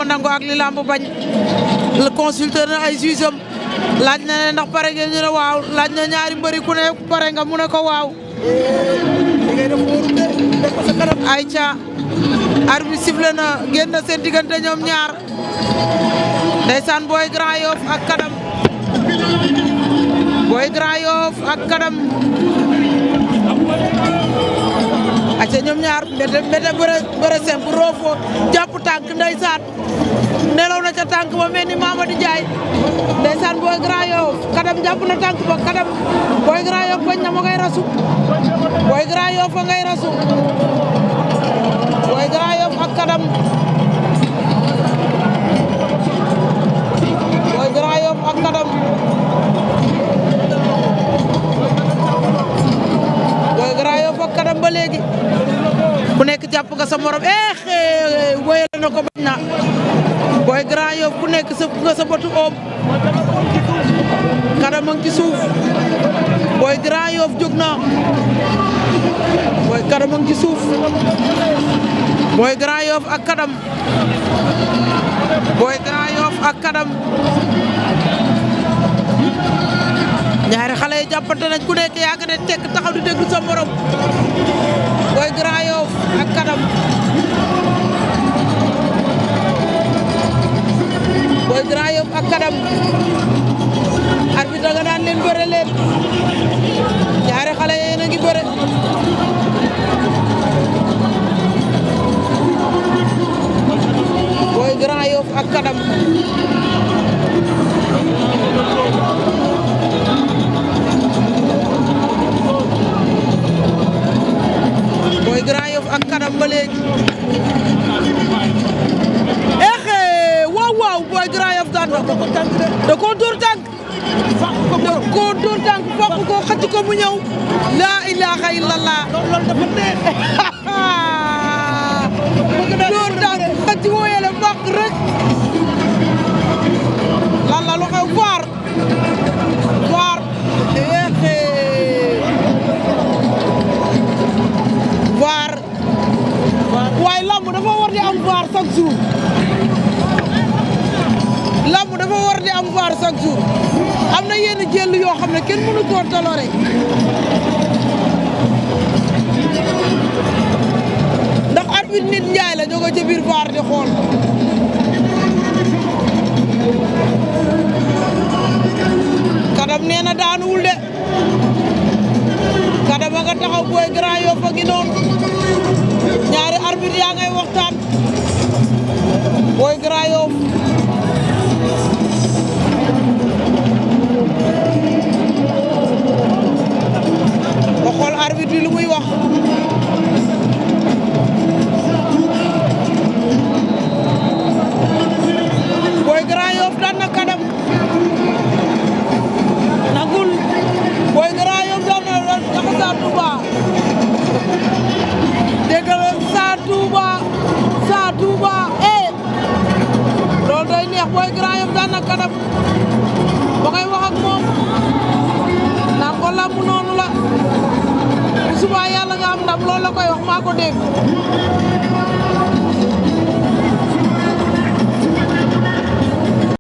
nangu ak li lamb bañ le consulteur na ay juge am laaj na ne ndax pare ngeen ñu ne waaw laaj na ñaari mbëri ku ne pare nga mu ne ko waaw ayca arbitre sifflé na génn seen diggante ñoom ñaar ndeysaan Boy Grand Yoff ak Kadam Boy Grand Yoff ak Kadam acca ñoom ñaar mbete bëre simple roofo jàpp tànk ndeysaan nelaw na ca tànk ba mel ni Mamadou Ndiaye ndeysaan Boy Grand Yoff Kadam jàpp na tànk ba Kadam Boy Grand Yoff bañ na ma ngay rasu Boy Grand Yoff a ngay rasu Boy Grand Yoff ak Kadam Boy Grand Yoff ak Kadam Boy Grand Yoff ak Kadam ba léegi ku nekk jàpp nga sa morom wéyal na ko bañ na Boy Grand Yoff ku nekk sëpp nga sa bëtu oom Kadam a ngi ci suuf Boy Grand Yoff jóg na Boy Kadam a ngi ci suuf Boy Grand Yoff ak Kadam Boy Grand Yoff ak Kadam ñaari xale yi jàppante nañ ku nekk yaa ngi ne tekk taxaw di déglu sa morom Boy Grand Yoff ak Kadam Boy Grand Yoff ak Kadam arbitre nga naan leen bëre leen ñaari xale yi na ngi bëre Boy Grand Yoff ak Kadam Boy Grand Yoff ak Kadam ba léegi waaw Boy Grand Yoff daan na da koo dóor tànk fokk ko xëcc ko mu ñëw la ilaha illallah dóor tànk xëcc wooyele fokk rek lan la lu xew vaar waaye lamb dafa war di am vaar chaque jour lamb dafa war di am vaar chaque jour am na yenn jël yoo xam ne kenn mënu koo toléré ndax arbitre nit njaay la jóge ca biir vaar di xool Kadam nee na daanuwul de Kadam a nga taxaw Boy Grand Yoff a ngi noonu ñaari arbitre yaa ngay waxtaan Boy Grand Yoff ba xool arbitre bi lu muy wax Boy Grand Yoff daan na Kadam nagul Boy Grand Yoff daan na dafa Sa Touba déggal Sa Touba loolu day neex Boy Grand Yoff daan na Kadam ba ngay wax ak moom naan ko lamb noonu la bu subaa yàlla nga am ndam loolu la koy wax maa ko dégg